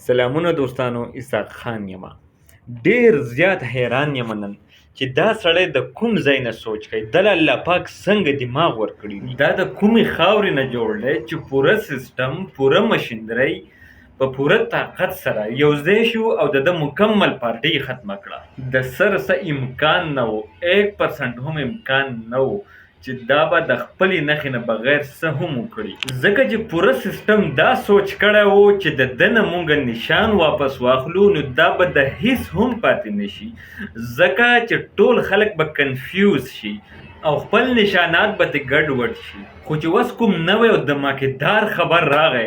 سلامونه دوستانو، اسحاق خان یمه. ډیر زیات حیران یم نن چې دا سړی د کوم ځای نه سوچ کوي. دله الله پاک څنګه دماغ ورکړي. دا د کومې خاورې نه جوړ دی چې پوره سیستم، پوره مشینرۍ په پوره طاقت سره یو ځای شو او د مکمل پارټۍ ختمه کړه. د سر څه امکان نه و، 1% هم امکان نه و چې دا به د خپلې نښې نه بغیر څه هم وکړي، ځکه چې پوره سیستم دا سوچ کړی و چې د ده نه مونږ نشان واپس واخلو، نو دا به د هیڅ هم پاتې نشي، ځکه چې ټول خلک به کنفیوز شي او خپل نشانات به ترې ګډوډ شي. خو چې اوس کوم نوی او دماکېدار خبر راغی،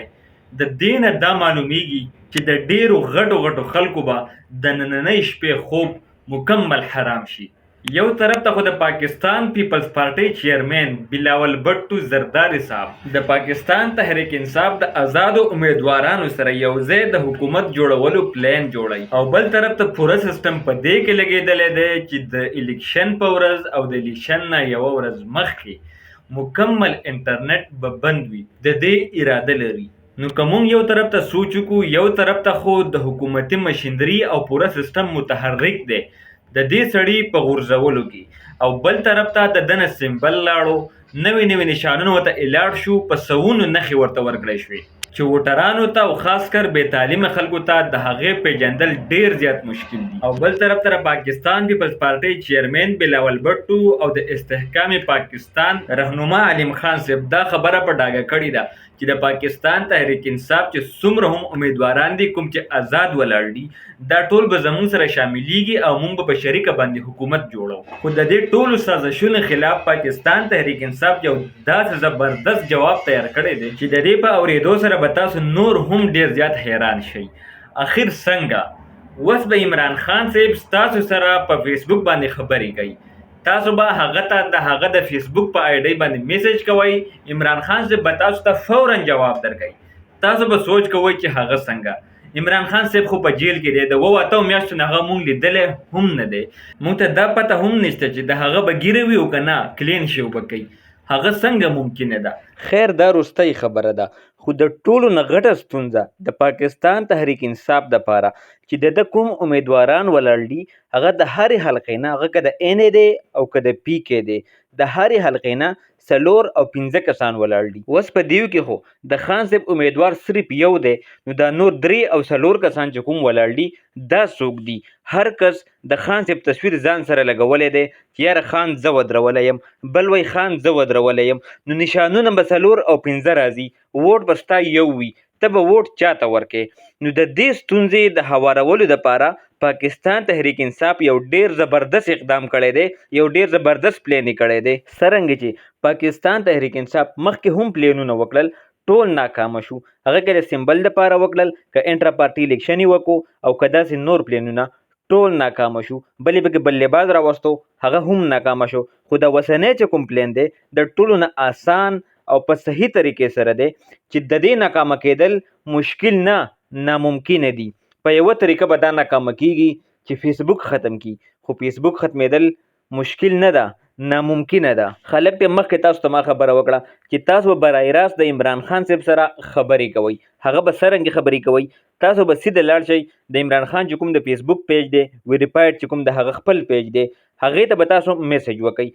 د دې نه دا معلومیږي چې د ډیرو غټو خلکو به د نننۍ شپې خوب مکمل حرام شي. یو طرف ته خو د پاکستان پیپلز پارټۍ چیرمن بلاول بټو زرداری صاحب د پاکستان تحریک انصاف د آزادو امیدوارانو سره یو ځای د حکومت جوړولو پلان جوړی، او بل طرف ته پوره سیستم په دې کې لګېدلی دی چې د الیکشن په ورځ او د الیکشن نه یوه ورځ مخکې مکمل انټرنیټ به بند وي. د دې اراده لري. نو که مونږ یو طرف ته سوچ وکړو، یو طرف ته خو د حکومتي مشینري او پوره سیستم متحرک دی د دې سړي په غورځولو کې، او بل طرف ته د ده نه سمبل لاړو، نوي نشانونه ورته الاټ شو، په سوونو نښې ورته ورکړی شوې چې ووټرانو ته او خاص کر بې تعلیمه خلکو ته د هغې پیژندل ډیر زیات مشکل دي. او بل طرف ته پاکستان پیپلز پارټۍ چیرمن بلاول بټو او د استحکام پاکستان رهنما علیم خان صاحب دا خبره په ډاګه کړې ده چې د پاکستان تحریک انصاف چې څومره هم امیدواران دي کوم چې آزاد ولاړ دي، دا ټول به زموږ سره شاملیږي او موږ به په شریکه باندې حکومت جوړو. خو د دې ټولو سازشونو خلاف پاکستان تحریک انصاف یو داسې زبردست جواب تیار کړی دی چې د دې په اورېدو سره به تاسو نور هم ډیر زیات حیران شئ. اخر څنګه اوس به عمران خان صاحب ستاسو سره په فیسبوک باندې خبرې کوي، تاسو به هغه ته د هغه د فیسبوک په آی ډي باندې میسج کوئ، عمران خان صاحب به تاسو ته فورا جواب درکوي. تاسو به سوچ کوئ چې هغه څنګه. عمران خان صاحب خو په جیل کې دی، د 7 میاشتو نه هغه مونږ لیدلی هم نه دی، مونږ ته دا پته هم نشته چې د هغه به ګیره وي او که نه کلین شي به کوي. هغه څنګه ممکنه ده؟ خیر دا وروستۍ خبره ده، خو د ټولو نه غټه ستونزه د پاکستان تحریک انصاف دپاره چې د کوم امیدواران ولاړ دي، هغه د هرې حلقې نه، هغه که د این ای دی او که د پی کې دی، د هرې حلقې نه 4 او 5 کسان ولاړ دي. اوس په دیو کې خو د خان صاحب امیدوار صرف یو دی، نو دا نور 3 او 4 کسان چې کوم ولاړ دي دا څوک دي؟ هر کس د خان صاحب تصویر ځان سره لګولی دی چې یاره خان زه ودرولی یم، بل وایي خان زه ودرولی یم. نو نشانونه به 4 او 5 راځي، ووټ به ستا یو وي، ته به ووټ چاته ورکې. نو د دې ستونزې د هوارولو دپاره پاکستان تحریک انصاف یو ډیر زبردست اقدام کړی دی، یو ډیر زبردست پلان یې کړی دی. څرنګه چې پاکستان تحریک انصاف مخکې هم پلانونه وکړل، ټول ناکامه شو. هغه که د سمبل دپاره وکړل، که انټرا پارټي الیکشن یې وکړو، او که داسې نور پلانونه ټول ناکامه شو. بلې پکې بل لباس راوستو، هغه هم ناکامه شو. خو د اوسنی چې کوم پلان دی د ټولو نه آسان او په صحیح طریقې سره دی چې د دې ناکامه کېدل مشکل نه، ناممکنه دي. په یوه طریقه به دا ناکامه کیږي چې فیسبوک ختم کی، خو فیسبوک ختمېدل مشکل نه ده، ناممکنه ده. خلک ته مخکې تاسو ته ما خبره وکړه چې تاسو به برای راست د عمران خان صاحب سره خبرې کوئ. هغه به څرنګه خبرې کوئ؟ تاسو به سیده لاړ شئ د عمران خان چې کوم د فیسبوک پیج دی، ویریفاید چې کوم د هغه خپل پیج دی، هغې ته به تاسو میسج وکئ.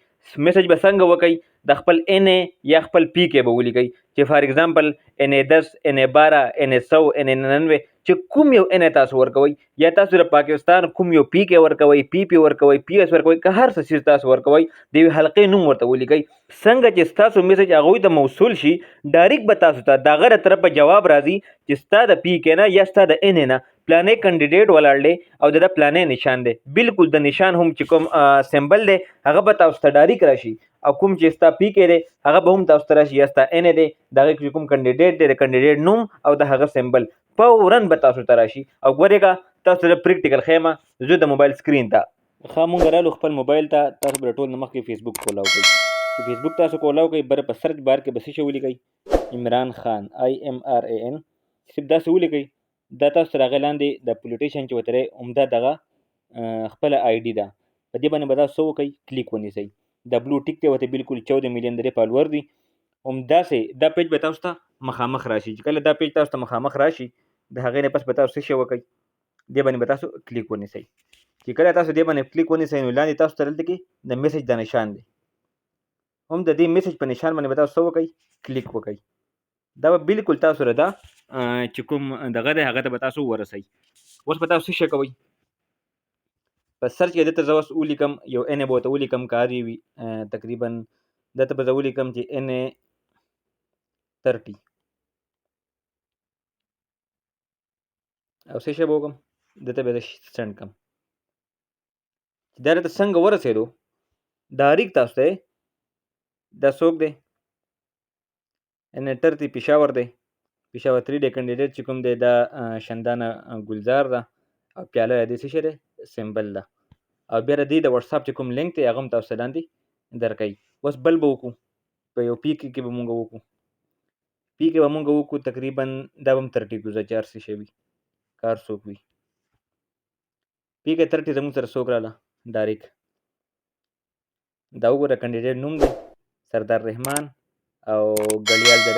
میسج به څنګه وکئ؟ د خپل این ای یا خپل پی کې به ولیکئ چې فار ایگزامپل این ای 10 این ای 12 این ای 100 این ای 99 چې کوم یو این ای تاسو ورکوئ، یا تاسو د پاکستان کوم یو پی کې ورکوئ، پی پی ورکوئ، پی اس ورکوئ، که هر څه چیز تاسو ورکوئ، د یوې حلقې نوم ورته ولیکئ. څنګه چې ستاسو میسج هغوی ته موصول شي، ډایرکټ به تاسو ته د هغه له طرفه جواب راځي چې ستا د پی کې نه یا ستا د این ای نه پلانې کینډیډیټ ولاړ دی او د ده پلانې نشان دی، بالکل د نشان هم چې کوم سمبل دی هغه به تاسو ته ډایرکټ راشي، او کوم چې ستا پی کې دی هغه به هم تاسو ته راشي، یا ستا این ای دی د هغې چې کوم کینډیډیټ دی د کینډیډیټ نوم او د هغه سمبل فوراً به تاسو ته راشي. او ګورېږه تاسو ته پریکټیکل ښیم، زه د موبایل سکرین ته ښه مونږ رالو خپل موبایل ته. تاسو به د ټول نه مخکې فیسبوک کولاو کوئ. چې فیسبوک تاسو کولاو کوئ، بره په سرچ بار کې به څه شی ولیکئ؟ عمران خان IMRAN، صرف داسې ولیکئ. دا تاسو ته راغی لاندې د پولیټیشن چې ورته عمده دغه خپله آی ډي ده، په دې باندې به تاسو څه وکئ؟ کلیک ونیسئ. د بلو ټیک دی ورته بالکل 14 میلیون درې فالوور دي. همداسې دا پیج به تاسو ته مخامخ راشي. چې کله دا پیج تاسو ته مخامخ راشي، د هغې نه پس به تاسو څه شی وکئ، دې باندې به تاسو کلیک ونیسئ. چې کله تاسو دې باندې کلیک ونیسئ نو لاندې تاسو ته دلته کې د میسج دا نشان دی، هم د دې میسج په نشان باندې به تاسو څه وکئ، کلیک وکئ. دا به بالکل تاسو سره دا چې کوم دغه دی هغه ته به تاسو ورسئ. اوس به تاسو څه شی کوئ، په سرچ کې دلته زه اوس ولیکم یو ان به ورته ولیکم کاري وي تقریبا دلته به زه ولیکم چې ان 30 او څه شی به وکړم دلته به زه سینډ کړم. دا راته څنګه ورسېدو ډایرکټ تاسو ته دا څوک دی ان 30 پېښور دی، پېښور 3 دی کینډیډیټ چې کوم دی دا شندانه ګلزار ده او پیاله د دې څه شی دی سمبل ده او بیا د دې د واتساپ چې کوم لینک دی هغه هم تاسو ته لاندې درکوي. اوس بل به وکړو په یو پی کې به مونږ وکړو، پی کې به مونږ وکړو تقریبا دا به هم 30 ګوزه چې هر څه شی وي کار څوک وي. پی کې 30 زموږ سره څوک راله ډایرکټ دا وګوره کینډیډیټ نوم دی سردار رحمان او ګړیال د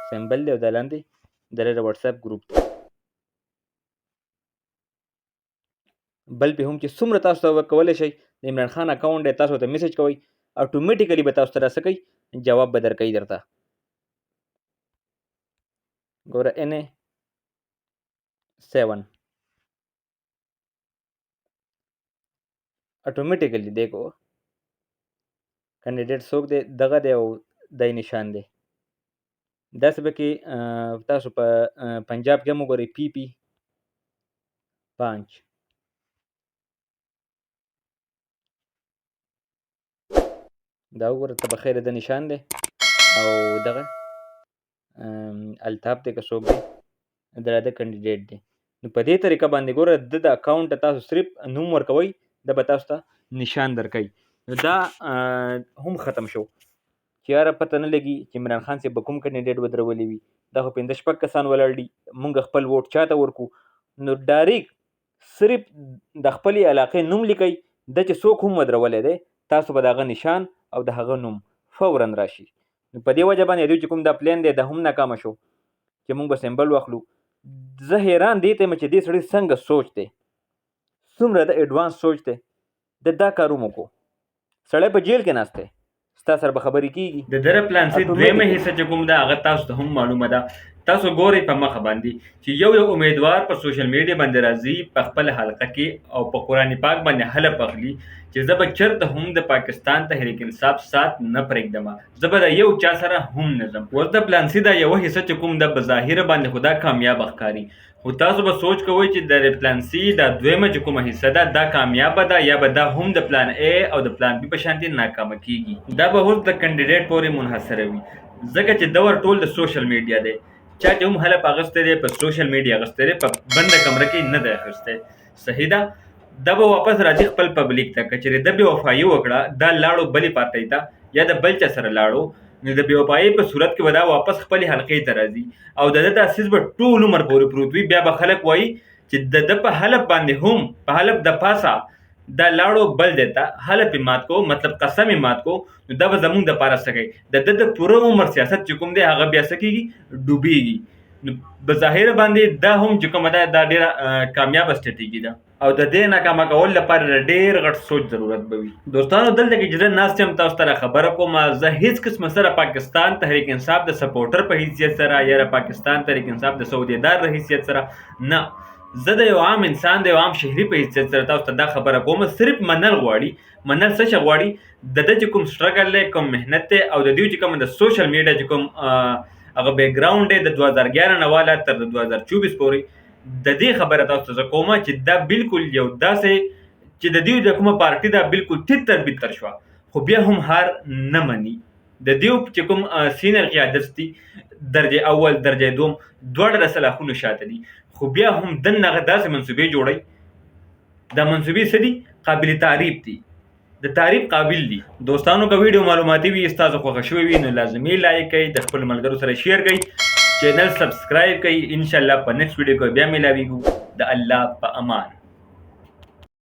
سمبل دی او د لاندې د واتساپ ګروپ دی. بل په هم چې څومره تاسو ته کولی شئ د عمران خان اکاونټ دی تاسو ته میسج کوئ اتوماتیکلی به تاسو ته څه کوي جواب به درکوي درته. ګوره ان 7 اتوماتیکلی دیکھو کینډیډیټ څوک دی دغه دی او دای نشان دی. داسې به کې تاسو په پنجاب کې هم وګورئ پی 5 دا وګوره ته بخیر د نشان دی او دغه الطاف دی که څوک دی د کینډیډیټ دی. نو په دې طریقه باندې ګوره د اکاونټ تاسو صرف نوم ورکوئ دا به تاسو ته نشان درکوي. نو دا هم ختم شو چې یاره پته نه لګي چې عمران خان صاحب به کوم کینډیډیټ ودرولي وي. دا خو 15 کسان ولاړ دي مونږ خپل ووټ چاته ورکو نو ډایرکټ صرف د خپلې علاقې نوم لیکئ د چې څوک هم ودرولی دی تاسو به د هغه نشان او د هغه نوم فورا راشي. نو په دې وجه باندې دوی چې کوم دا پلان دی دا هم ناکامه شو چې مونږ به سمبل واخلو. زه حیران دې ته یم چې دې سړي څنګه سوچ دی څومره د ایډوانس سوچ دی د دا کارونه کو سړی په جیل کې ناست دی ستا سره به خبرې کېږي. د دره پلان سي دویمه حصه چې کوم ده هغه تاسو ته هم معلومه ده. تاسو ګورئ په مخه باندې چې یو امیدوار په سوشل میډیا باندې راځي په خپل حلقه کې او په قرآن پاک باندې حلف اخلي چې زه به چېرته هم د پاکستان تحریک انصاف سات نه پرېږدم، زه به د یو چا سره هم نه ځم. اوس د پلان سي دا یوه حصه چې کوم ده بظاهره باندې خو دا کامیاب ښکاري خو تاسو به سوچ کوئ چې د پلان سی دا دویمه چې کومه حصه ده دا کامیابه ده یا به دا هم د پلان ا او د پلان بي په شانتي ناکامه کیږي. دا به اوس د کینډیډیټ پورې منحصره وي ځکه چې دور ټول د سوشل میډیا دی. چا چې هم حلف اخیستی دی په سوشل میډیا اخیستی دی په بنده کمره کې نه دی اخیستی. صحیح ده دا به واپس راځي خپل پبلیک ته که چېرې ده بې وفایي وکړه دا لاړو بلې پارټۍ ته یا د بل چا سره لاړو نو د بې وفایي په صورت کې به دا واپس خپلې حلقې ته راځي او د ده دا څیز به ټول عمر پورې پروت وي. بیا به خلک وایي چې د ده په حلف باندې هم په حلف د پاسه دا لاړو بل دی ته حلف یې مات کو مطلب قسم یې مات کو نو دا به زمونږ دپاره څه کوي د ده د پوره عمر سیاست چې کوم دی هغه بیا څه کېږي ډوبېږي. نو بظاهره باندې دا هم چې کومه ده دا ډېره کامیابه سټراتیژي ده او د دې ناکامه کولو لپاره ډېر غټ سوچ ضرورت به وي. دوستانو دلته کې چې زه ناست یم تاسو ته خبره کوم زه هېڅ قسمه سره پاکستان تحریک انصاف د سپورټر په حیثیت سره یا پاکستان تحریک انصاف د سعودیدار د حیثیت سره نه، زه د یو عام انسان د یو عام شهري په حیثیت سره تاسو ته دا خبره کوم. صرف منل غواړي منل څه شی غواړي د ده چې کوم سټرګل دی کوم محنت دی او د دوی چې کوم د سوشل میډیا چې کوم هغه بیک ګراوند دی د 2011 نه والا تر 2024 پورې د دې خبره تاسو ته زه کوم چې دا بالکل یو داسې چې د دوی د کومه پارټي دا بالکل تتر بتر شوه خو بیا هم هار نه مني. د دوی چې کوم سینر قیادت دي درجه اول درجه دوم دواړه د سلاخونو شاته دي خو بیا هم دنه داسې منصوبې جوړي دا منصوبې څه دي قابل تعریف دي د تعریف قابل دي. دوستانو که ویډیو معلوماتي وي ستاسو خوښه شوې وي نو لازمي لایک کړئ د خپل ملګرو سره شیر کړئ چینل سبسکرایب کړئ. ان شاء الله په نیکسټ ویډیو کې بیا ملاویږو د الله په امان.